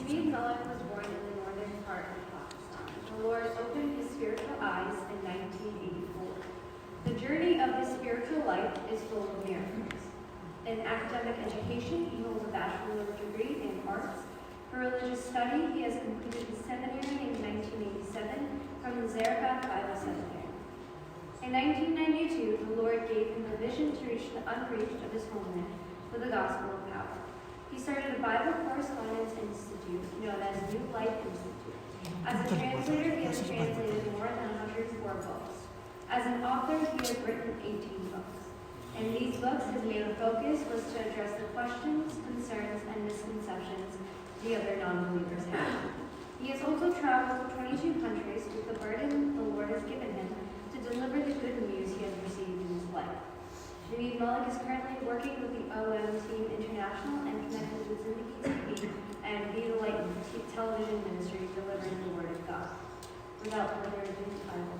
Naveed Malik was born in the northern part of Pakistan. The Lord opened his spiritual eyes in 1984. The journey of his spiritual life is full of miracles. In academic education, he holds a bachelor's degree in arts. For religious study, he has completed his seminary in 1987 from the Zarephath Bible Seminary. In 1992, the Lord gave him the vision to reach the unreached of his homeland with the gospel of power. He started a Bible Correspondence Institute known as New Life Institute. As a translator, he has translated more than 104 books. As an author, he has written 18 books. In these books, his main focus was to address the questions, concerns, and misconceptions the other non-believers have. He has also traveled to 22 countries with the burden the Lord has given him to deliver the good news he has received in his life. Naveed Malik is currently working with the OM Team International and connected with Zindagi TV and Be the Light television ministry delivering the Word of God. Without further ado, I will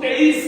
23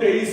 23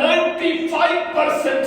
95%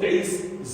23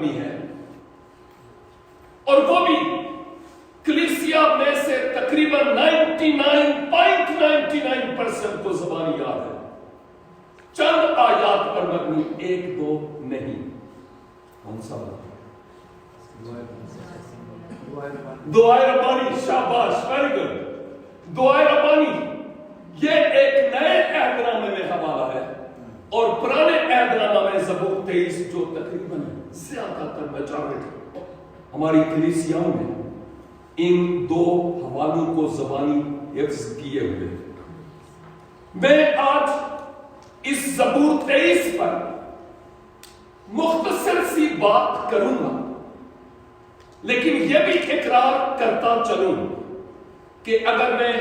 کرنی ہے، اور وہ بھی کلیسیا میں سے تقریباً 99.99% کو زبانی یاد ہے، چند آیات پر مبنی، ایک دو نہیں۔ کون سا دعائے ربانی؟ شاباش، ویری گڈ، دعائے ربانی۔ یہ ایک نئے عہد نامے میں حوالہ ہے، اور پرانے عہد نامہ میں زبور 23 جو تقریباً زیادہ تر میجارٹی ہماری کلیسیاؤں میں ان دو حوالوں کو زبانی حفظ کیے ہوئے۔ میں آج اس زبور 23 پر مختصر سی بات کروں گا، لیکن یہ بھی اقرار کرتا چلوں کہ اگر میں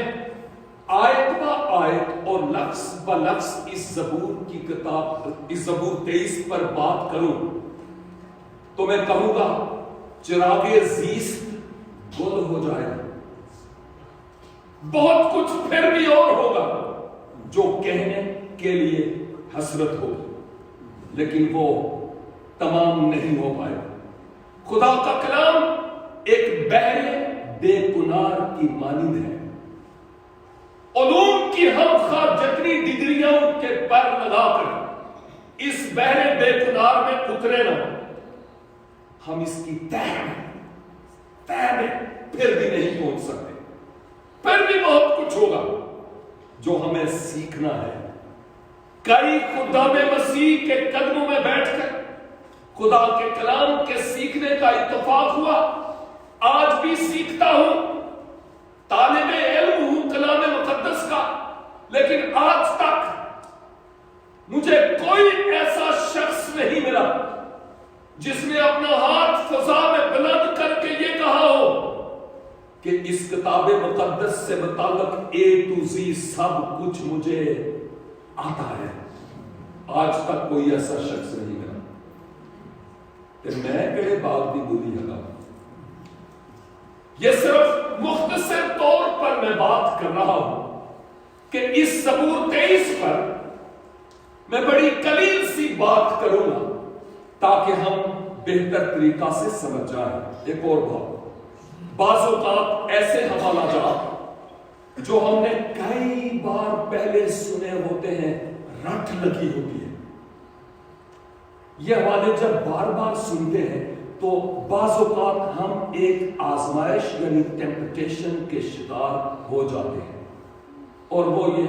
آیت با آیت اور لفظ با لفظ اس زبور کی کتاب، اس زبور 23 پر بات کروں تو میں کہوں گا چراغ زیست گل ہو جائے گا، بہت کچھ پھر بھی اور ہوگا جو کہنے کے لیے حسرت ہوگی، لیکن وہ تمام نہیں ہو پائے گا۔ خدا کا کلام ایک بحر بے کنار کی مانند ہے، علوم کی ہم خواہ جتنی ڈگریاں کے پر لگا کر اس بحر بے کنار میں اترے نہ، ہم اس کی تہ میں پھر بھی نہیں پہنچ سکتے۔ پھر بھی بہت کچھ ہوگا جو ہمیں سیکھنا ہے۔ کئی خدام مسیح کے قدموں میں بیٹھ کر خدا کے کلام کے سیکھنے کا اتفاق ہوا، آج بھی سیکھتا ہوں، طالب علم ہوں کلام مقدس کا، لیکن آج تک مجھے کوئی ایسا شخص نہیں ملا جس نے اپنا ہاتھ فضا میں بلند کر کے یہ کہا ہو کہ اس کتاب مقدس سے متعلق A to Z سب کچھ مجھے آتا ہے۔ آج تک کوئی ایسا شخص نہیں ملا کہ میں کہے باغ دی بولی ہے۔ یہ صرف مختصر طور پر میں بات کر رہا ہوں کہ اس زبور 23 پر میں بڑی قلیل سی بات کروں گا تاکہ ہم بہتر طریقہ سے سمجھ جائیں۔ ایک اور بات، بعض اوقات ایسے حوالہ جات جو ہم نے کئی بار پہلے سنے ہوتے ہیں، رٹ لگی ہوتی ہے، یہ حوالے جب بار بار سنتے ہیں تو بعض اوقات ہم ایک آزمائش یعنی ٹیمپٹیشن کے شکار ہو جاتے ہیں، اور وہ یہ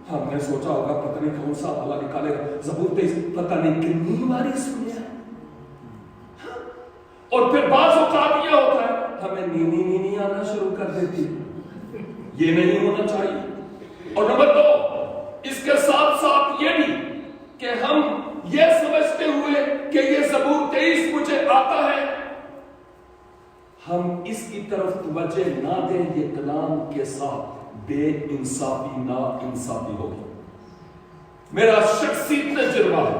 ہم نے سوچا ہوگا پتہ نہیں کون سا حوالہ نکالے گا، زبور 23 پتہ نہیں کتنی باری سنیا، اور پھر بعض اوقات یہ ہوتا ہے ہمیں نینی آنا شروع کر دیتی ہے۔ یہ نہیں ہونا چاہیے۔ اور نمبر 2، اس کے ساتھ ساتھ یہ بھی کہ ہم یہ سمجھتے ہوئے کہ یہ زبور 23 مجھے آتا ہے، ہم اس کی طرف توجہ نہ دیں، یہ کلام کے ساتھ بے انصافی نا انصافی ہوگی۔ میرا شخصی تجربہ ہے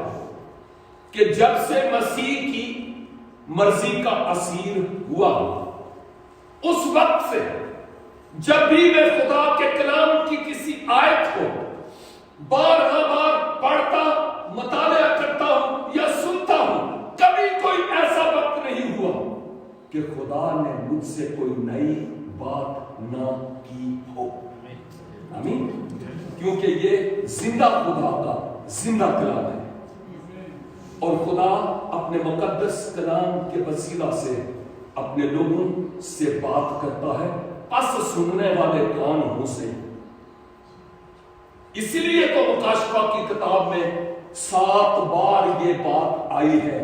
کہ جب سے مسیح کی مرضی کا اسیر ہوا، اس وقت سے جب بھی میں خدا کے کلام کی کسی آیت کو بار پڑھتا، مطالعہ کرتا ہوں یا سنتا ہوں، کبھی کوئی ایسا وقت نہیں ہوا کہ خدا نے مجھ سے کوئی نئی بات نہ کی ہو۔ آمین۔ کیونکہ یہ زندہ خدا کا زندہ کلام ہے، اور خدا اپنے مقدس کلام کے وسیلہ سے اپنے لوگوں سے بات کرتا ہے، پس سننے والے کان ہوں سے۔ اسی لیے تو مکاشفہ کی کتاب میں 7 بار یہ بات آئی ہے،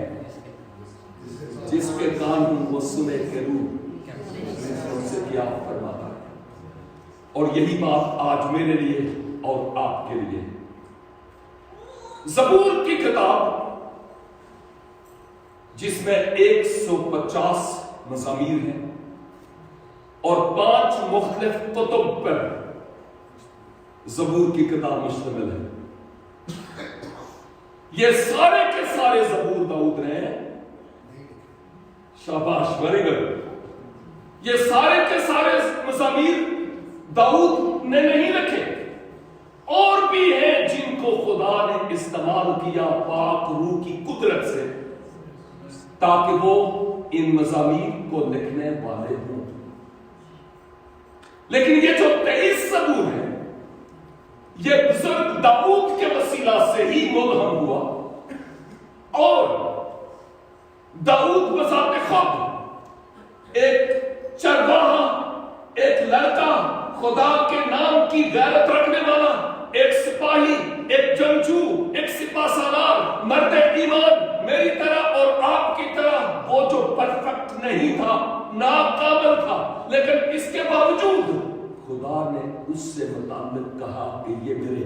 جس کے کان ہوں وہ سنے کے روح سے کیا فرماتا ہے۔ اور یہی بات آج میرے لیے اور آپ کے لیے۔ زبور کی کتاب جس میں 150 مزامیر ہیں اور 5 مختلف کتب پر زبور کی کتاب مشتمل ہے۔ یہ سارے کے سارے زبور داؤد نے، شاباش، ویری گڈ، یہ سارے کے سارے مزامیر داؤد نے نہیں رکھے، اور بھی ہیں جن کو خدا نے استعمال کیا پاک روح کی قدرت سے، تاکہ وہ ان مضامین کو لکھنے والے ہوں۔ لیکن یہ جو 23 زبور ہے یہ بزرگ داؤد کے وسیلہ سے ہی ملہم ہوا، اور داؤد بذات خود ایک چرواہا، ایک لڑکا، خدا کے نام کی غیرت رکھنے والا، ایک سپاہی، ایک جنگجو، ایک سپہ سالار، مرد ایمان میری طرح اور آپ کی طرح، وہ جو پرفیکٹ نہیں تھا، ناکامل تھا، لیکن اس کے باوجود خدا نے اس سے متعلق کہا کہ یہ میرے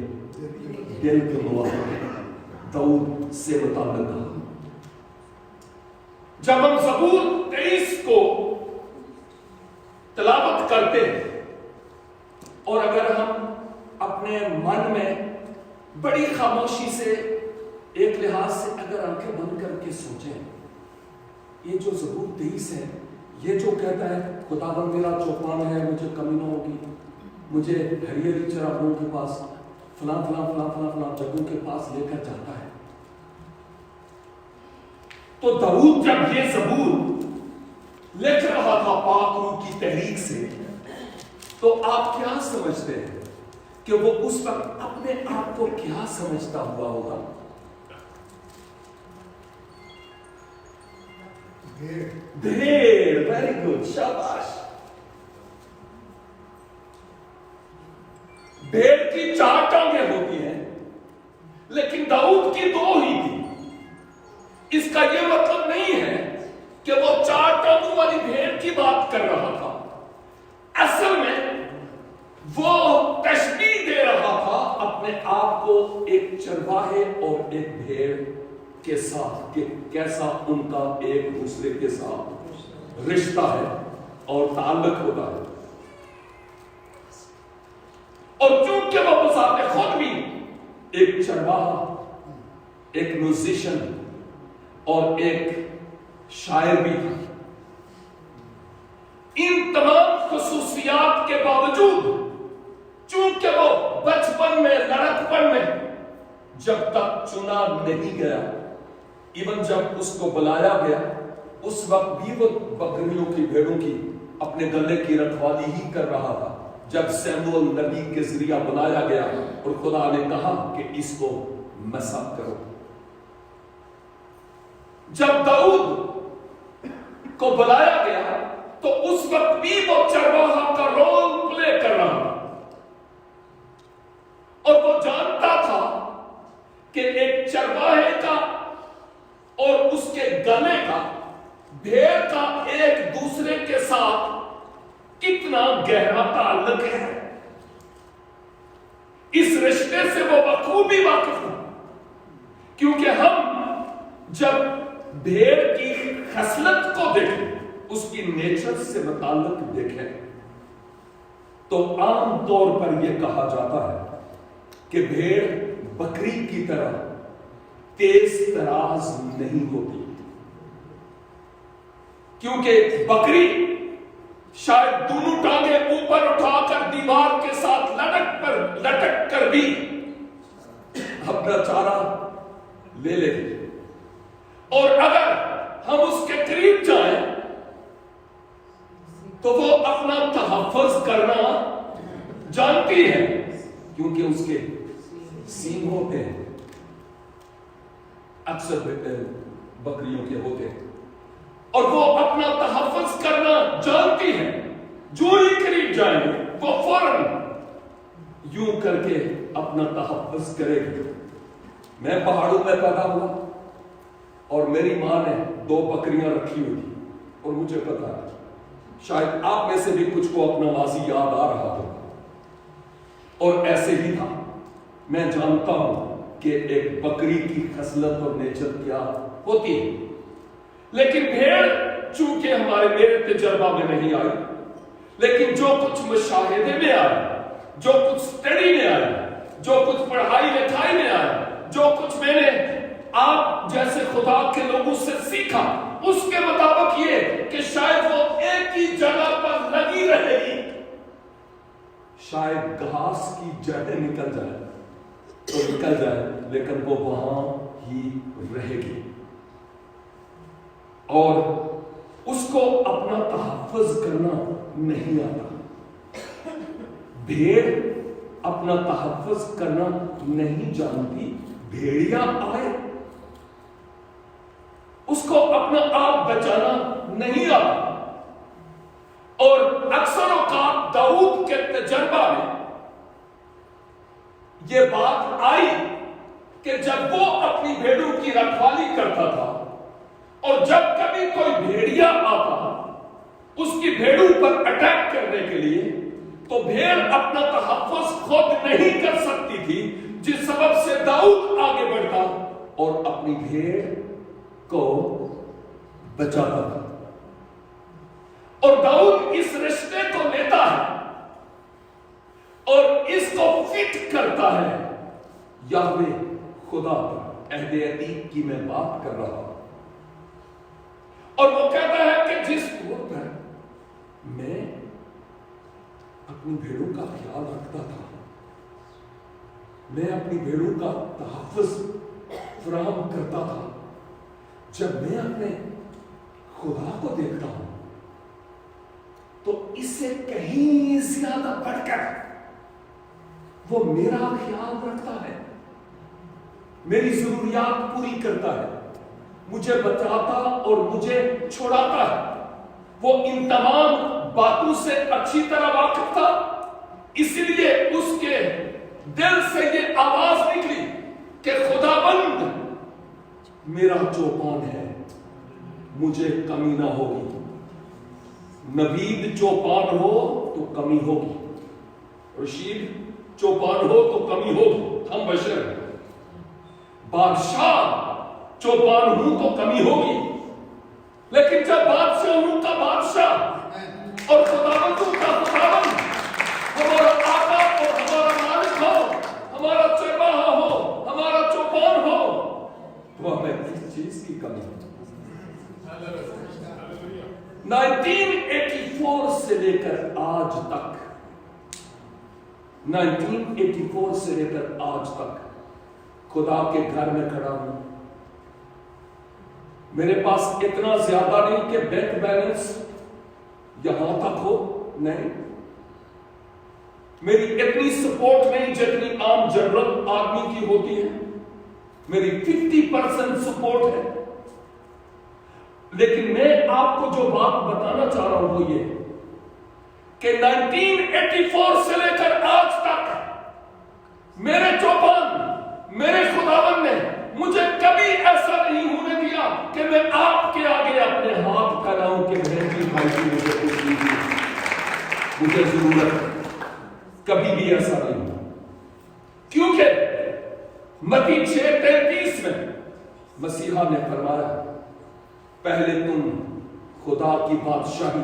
دل کے موافق ہے۔ داؤد سے متعلق کہا۔ جب ہم زبور 23 کو تلاوت کرتے ہیں اور اگر ہم اپنے من میں بڑی خاموشی سے ایک لحاظ سے اگر آنکھیں بند کر کے سوچیں، یہ جو زبور 23 ہے یہ جو کہتا ہے خداوند میرا چوپان ہے، مجھے کمی نہ ہوگی، مجھے ہری ہری چراغوں کے پاس فلاں فلاں فلاں فلاں فلاں جگہوں کے پاس لے کر جاتا ہے، تو داؤد جب یہ زبور لکھ رہا تھا پاک روح کی تحریک سے، تو آپ کیا سمجھتے ہیں کہ وہ اس وقت اپنے آپ کو کیا سمجھتا ہوا ہوگا؟ بھیڑ، ویری گڈ، شاباش۔ بھیڑ کی 4 ٹانگیں ہوتی ہیں لیکن داؤد کی 2 ہی تھی۔ اس کا یہ مطلب نہیں ہے کہ وہ 4 ٹانگوں والی بھیڑ کی بات کر رہا تھا، اصل میں وہ تشبیہ دے رہا تھا اپنے آپ کو ایک چرواہے اور ایک بھیڑ کے ساتھ، کہ کیسا ان کا ایک دوسرے کے ساتھ رشتہ ہے اور تعلق ہوتا ہے۔ اور چونکہ وہ بذات خود بھی ایک چرواہا، ایک میوزیشن اور ایک شاعر بھی تھا، ان تمام خصوصیات کے باوجود چونکہ وہ بچپن میں، لڑکپن میں جب تک چنا نہیں گیا، ایون جب اس کو بلایا گیا اس وقت بھی وہ بکریوں کی، بھیڑوں کی، اپنے گلے کی رکھوالی ہی کر رہا تھا۔ جب سیموئیل نبی کے ذریعہ بلایا گیا اور خدا نے کہا کہ اس کو مسح کرو، جب داؤد کو بلایا گیا تو اس وقت بھی وہ چرواہا کا رول پلے کر رہا تھا، اور وہ جانتا تھا کہ ایک چرواہے کا اور اس کے گلے کا، بھیڑ کا ایک دوسرے کے ساتھ کتنا گہرا تعلق ہے۔ اس رشتے سے وہ بخوبی واقف تھا، کیونکہ ہم جب بھیڑ کی خصلت کو دیکھیں، اس کی نیچر سے متعلق دیکھیں، تو عام طور پر یہ کہا جاتا ہے کہ بھیڑ بکری کی طرح تیز تراز نہیں ہوتی، کیونکہ بکری شاید دونوں ٹانگیں اوپر اٹھا کر دیوار کے ساتھ لٹک کر بھی اپنا چارہ لے لے، اور اگر ہم اس کے قریب جائیں تو وہ اپنا تحفظ کرنا جانتی ہے، کیونکہ اس کے سینگ ہوتے ہیں، اکثر بکریوں کے ہوتے ہیں، اور وہ اپنا تحفظ کرنا جانتی ہے۔ جو ہی قریب جائیں گے وہ فوراً یوں کر کے اپنا تحفظ کرے گی۔ میں پہاڑوں میں پیدا ہوا اور میری ماں نے 2 بکریاں رکھی ہوئی تھی، اور مجھے پتا ہے شاید آپ میں سے بھی کچھ کو اپنا ماضی یاد آ رہا ہوگا، اور ایسے ہی تھا۔ میں جانتا ہوں کہ ایک بکری کی خصلت اور نیچر کیا ہوتی ہے، لیکن بھیڑ چونکہ میرے تجربہ میں نہیں آئی، لیکن جو کچھ مشاہدے میں آیا، جو کچھ اسٹڈی میں آیا، جو کچھ پڑھائی لکھائی میں آیا، جو کچھ میں نے آپ جیسے خدا کے لوگوں سے سیکھا، اس کے مطابق یہ کہ شاید وہ ایک ہی جگہ پر لگی رہے گی، شاید گھاس کی جڑیں نکل جائے تو نکل جائے، لیکن وہ وہاں ہی رہے گی۔ اور اس کو اپنا تحفظ کرنا نہیں آتا. بھیڑ اپنا تحفظ کرنا نہیں جانتی. بھیڑیا آئے اس کو اپنا آپ بچانا نہیں آتا. اور اکثر اوقات داؤد کے تجربہ میں یہ بات آئی کہ جب وہ اپنی بھیڑوں کی رکھوالی کرتا تھا اور جب کبھی کوئی بھیڑیا آتا اس کی بھیڑوں پر اٹیک کرنے کے لیے تو بھیڑ اپنا تحفظ خود نہیں کر سکتی تھی، جس سبب سے داؤد آگے بڑھتا اور اپنی بھیڑ کو بچاتا تھا. اور داؤد اس رشتے کو لیتا ہے اور اس کو فٹ کرتا ہے یہوہ خدا پر. عہد عتیق کی میں بات کر رہا ہوں. اور وہ کہتا ہے کہ جس طور پر میں اپنی بھیڑوں کا خیال رکھتا تھا، میں اپنی بھیڑوں کا تحفظ فراہم کرتا تھا، جب میں اپنے خدا کو دیکھتا ہوں تو اس سے کہیں زیادہ بڑھ کر وہ میرا خیال رکھتا ہے، میری ضروریات پوری کرتا ہے، مجھے بچاتا اور مجھے چھڑاتا ہے. وہ ان تمام باتوں سے اچھی طرح واقف تھا، اسی لیے اس کے دل سے یہ آواز نکلی کہ خداوند میرا چوپان ہے، مجھے کمی نہ ہوگی. نوید چوپان ہو تو کمی ہوگی، رشید چوپان ہو تو کمی ہوگی، ہم بشر ہیں. بادشاہ چوپان ہوں تو کمی ہوگی، لیکن جب بادشاہوں کا بادشاہ اور خداوندوں کا خداوند ہمارا آقا اور ہمارا مالک ہو، ہمارا چرواہا ہو، ہمارا چوپان ہو، تو ہمیں کس چیز کی کمی ہے؟ 1984 سے لے کر آج تک 1984 سے لے کر آج تک خدا کے گھر میں کھڑا ہوں. میرے پاس اتنا زیادہ نہیں کہ بینک بیلنس یہاں تک ہو، نہیں. میری اتنی سپورٹ نہیں جتنی عام جنرل آدمی کی ہوتی ہے. میری 50% سپورٹ ہے. لیکن میں آپ کو جو بات بتانا چاہ رہا ہوں وہ یہ کہ 1984 سے لے کر آج تک میرے چوپان، میرے خداوند نے مجھے کبھی ایسا نہیں ہونے دیا کہ میں آپ کے آگے اپنے ہاتھ پھیلاؤں کہ بہن جی بھائی جی مجھے کچھ دیجیے، مجھے ضرورت ہے. کبھی بھی ایسا نہیں ہوا. کیونکہ متی 6:33 میں مسیحا نے فرمایا پہلے تم خدا کی بادشاہی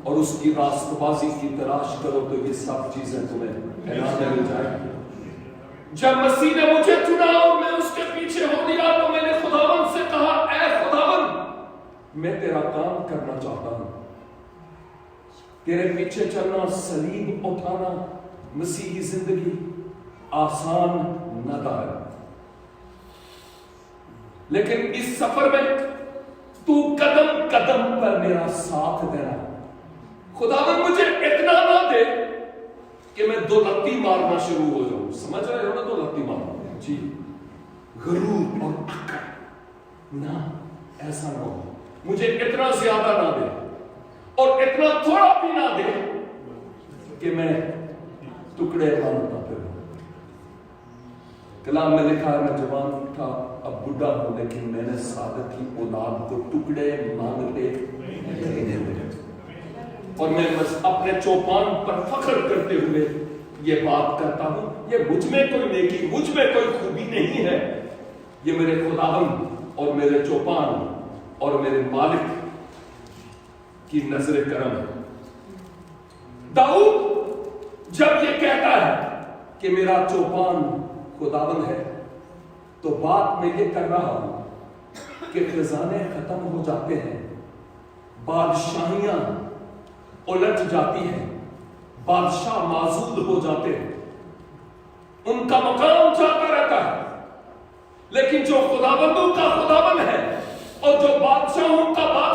اور اس کی راست بازی کی تلاش کرو تو یہ سب چیزیں تمہیں عنایت میں مل جائیں گی. جب مسیح نے مجھے چنا اور میں اس کے پیچھے ہو گیا تو میں نے خداوند سے کہا اے خداوند میں تیرا کام کرنا چاہتا ہوں. تیرے پیچھے چلنا، صلیب اٹھانا، مسیحی زندگی آسان نہ تھا، لیکن اس سفر میں تو قدم قدم پر میرا ساتھ دینا. خداوند مجھے اتنا نہ دے کہ میں دو لتی مارنا شروع ہو جاؤں. سمجھ رہے ہو نا؟ دو لتی مارنا جی، غرور اور اکڑ نہ، ایسا نہ ہو. مجھے اتنا زیادہ نہ دے اور اتنا تھوڑا بھی نہ دے کہ میں ٹکڑے مانگتا پھر. کلام میں لکھا ہے میں جوان تھا اب بڑھا ہوں لیکن میں نے سعادت کی اولاد کو ٹکڑے مانگتے نہیں ہوئے. اور میں بس اپنے چوپان پر فخر کرتے ہوئے یہ بات کرتا ہوں، یہ مجھ میں کوئی نیکی، مجھ میں کوئی خوبی نہیں ہے، یہ میرے خداوند اور میرے چوپان اور میرے مالک کی نظر کرم ہے. داؤد جب یہ کہتا ہے کہ میرا چوپان خداوند ہے تو بات میں یہ کر رہا ہوں کہ خزانے ختم ہو جاتے ہیں، بادشاہیاں الٹ جاتی ہیں، بادشاہ معزول ہو جاتے ہیں، ان کا مقام جاتا رہتا ہے. لیکن جو خداوندوں کا خداوند ہے اور جو بادشاہوں کا بادشاہ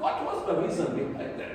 What was the reason behind that?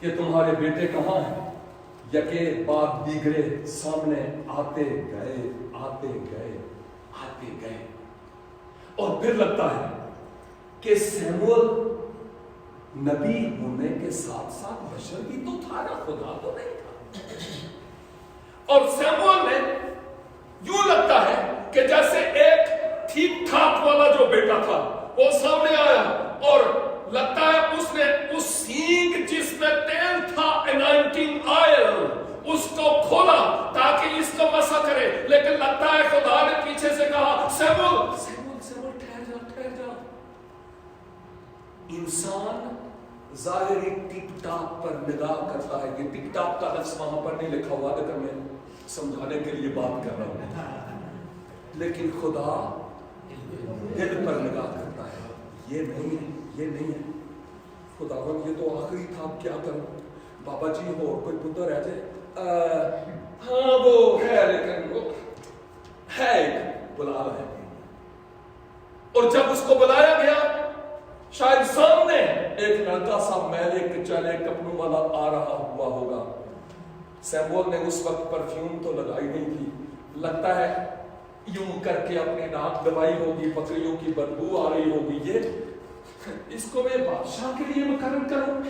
کہ تمہارے بیٹے کہاں ہیں؟ یکے بعد دیگرے سامنے آتے گئے آتے گئے آتے گئے. اور پھر لگتا ہے کہ سیموئل نبی ہونے کے ساتھ ساتھ بشر بھی تو تھا نا، خدا تو نہیں تھا. اور سیموئل نے یوں لگتا ہے کہ جیسے ایک ٹھیک ٹھاک والا جو بیٹا تھا وہ سامنے آیا اور لگتا ہے اس نے اس سینگ جس میں تیل تھا انائنٹنگ آئل اس کو کھولا تاکہ اس کو مسا کرے، لیکن لگتا ہے خدا نے پیچھے سے کہا سیموئل سیموئل سیموئل ٹھہر جا. انسان ظاہری ٹک ٹاک پر نگاہ کرتا ہے. یہ ٹک ٹاک کا لفظ وہاں پر نہیں لکھا ہوا لیکن میں سمجھانے کے لیے بات کر رہا ہوں. لیکن خدا دل پر نگاہ کرتا ہے. یہ نہیں ہے، یہ نہیں ہے. خداوند یہ تو آخری تھا، اب کیا کروں؟ بابا جی اور کوئی پتر رہ جائے؟ ہاں وہ ہے، لیکن وہ ہے ایک بلا ہے. اور جب اس کو بلایا گیا، شاید سامنے ایک لڑکا سا میلے کچلے کپڑوں والا آ رہا ہوا ہوگا. سیموئل نے اس وقت پرفیوم تو لگائی نہیں تھی. لگتا ہے یوں کر کے اپنی ناک دبائی ہوگی، بکریوں کی بدبو آ رہی ہوگی. یہ اس کو میں بادشاہ کے لیے مقرر کروں.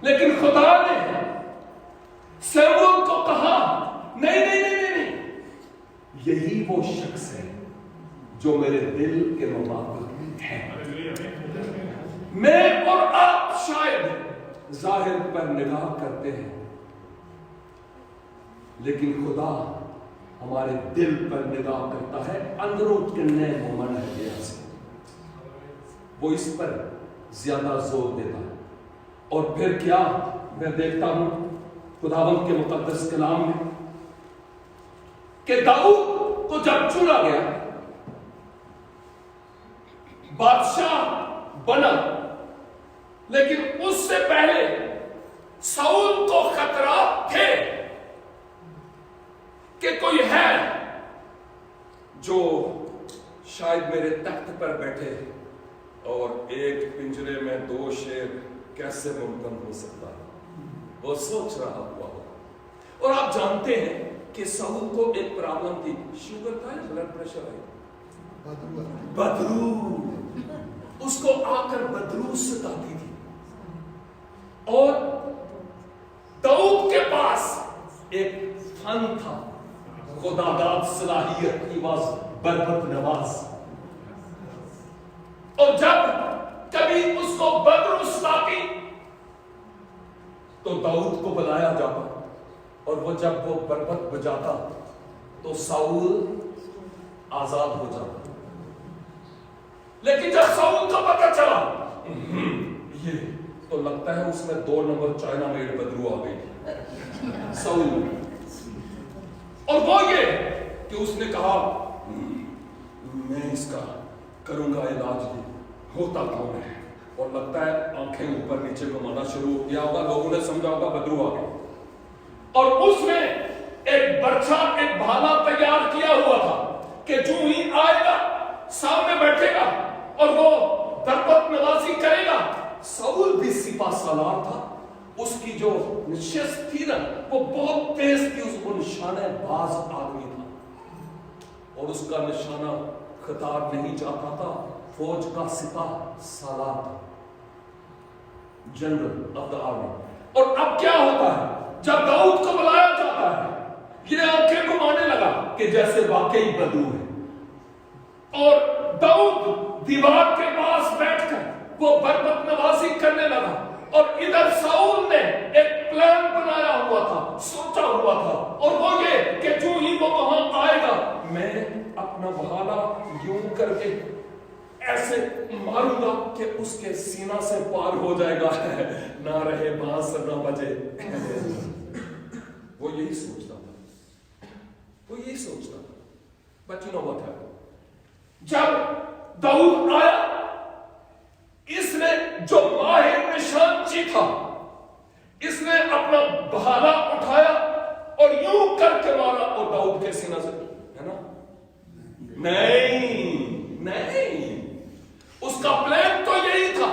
لیکن خدا نے سیموئل کو کہا نہیں نہیں نہیں نہیں، یہی وہ شخص ہے جو میرے دل کے مطابق ہے. میں اور آپ شاید ظاہر پر نگاہ کرتے ہیں، لیکن خدا ہمارے دل پر نگاہ کرتا ہے. اندروں کننے مومن ہے گیا سے وہ اس پر زیادہ زور دیتا ہے. اور پھر کیا میں دیکھتا ہوں خداوند کے مقدس کلام میں کہ داؤد کو جب چنا گیا بادشاہ بنا، لیکن اس سے پہلے ساؤل کو خطرات تھے کہ کوئی ہے جو شاید میرے تخت پر بیٹھے اور ایک پنجرے میں 2 شیر کیسے ممکن ہو سکتا ہے. وہ سوچ رہا ہوا ہوگا. اور آپ جانتے ہیں کہ ساؤل کو ایک پرابلم تھی. شوگر کا ہے، بلڈ پریشر ہے، بدرو. اس کو آ کر بدرو ستاتی تھی. اور داؤد کے پاس ایک فن تھا، خدا داد صلاحیت. ہی واز بربت نواز. اور جب کبھی اس کو بدر ستاتی تو داؤد کو بلایا جاتا، اور وہ جب وہ بربت بجاتا تو ساؤل آزاد ہو جاتا. لیکن جب ساؤل کو پتہ چلا یہ تو لگتا ہے اس میں 2 نمبر چائنا میڈ بدرو آ گئی ساؤل. اور وہ یہ کہ اس نے کہا میں اس کا کروں گا علاج. بھی ہوتا کون ہے؟ اور لگتا ہے آنکھیں اوپر نیچے گھمانا شروع کیا ہوگا. لوگوں نے سمجھا ہوگا بدرو آ گئی. اور اس میں ایک برچھا، ایک بھالا تیار کیا ہوا تھا کہ جو ہی آئے گا سامنے بیٹھے گا اور وہ بربت نوازی کرے گا. ساؤل بھی سپاہ سالار تھا. اس کی جو نشست تھی نا وہ بہت تیز تھی. اس کو نشانہ باز آدمی تھا اور اس کا نشانہ خطاب نہیں چاہتا تھا. فوج کا سپاہ سالار تھا، جنرل آف دا آرمی. اور اب کیا ہوتا ہے جب داؤد کو بلایا جاتا ہے، یہ آنکھیں گھمانے لگا کہ جیسے واقعی بدو ہے. اور داؤد دیوار کے پاس بیٹھ کر وہ بربت نوازی کرنے لگا. اور ادھر ساؤل نے ایک پلان بنایا ہوا تھا، سوچا ہوا تھا. اور وہ یہ کہ جو ہی وہ وہاں آئے گا میں اپنا بھالا یوں کر کے ایسے ماروں گا کہ اس کے سینہ سے پار ہو جائے گا، نہ رہے بانس نہ بجے. وہ یہی سوچتا تھا، وہ یہی سوچتا تھا. But you know what happen? جب داؤد آیا، اس نے جو ماہر نشان چی تھا، اس نے اپنا بھالا اٹھایا اور یوں کر کے مارا اور داؤد کے سینہ سے، ہے نا؟ نہیں نہیں، اس کا پلان تو یہی تھا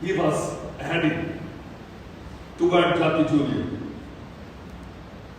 he was heading toward Julian,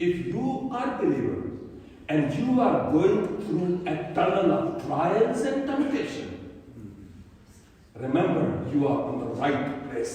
If you are believer and you are going through a tunnel of trials and temptation, you are in the right place.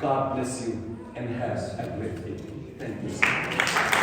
God bless you and have a great day. Thank you.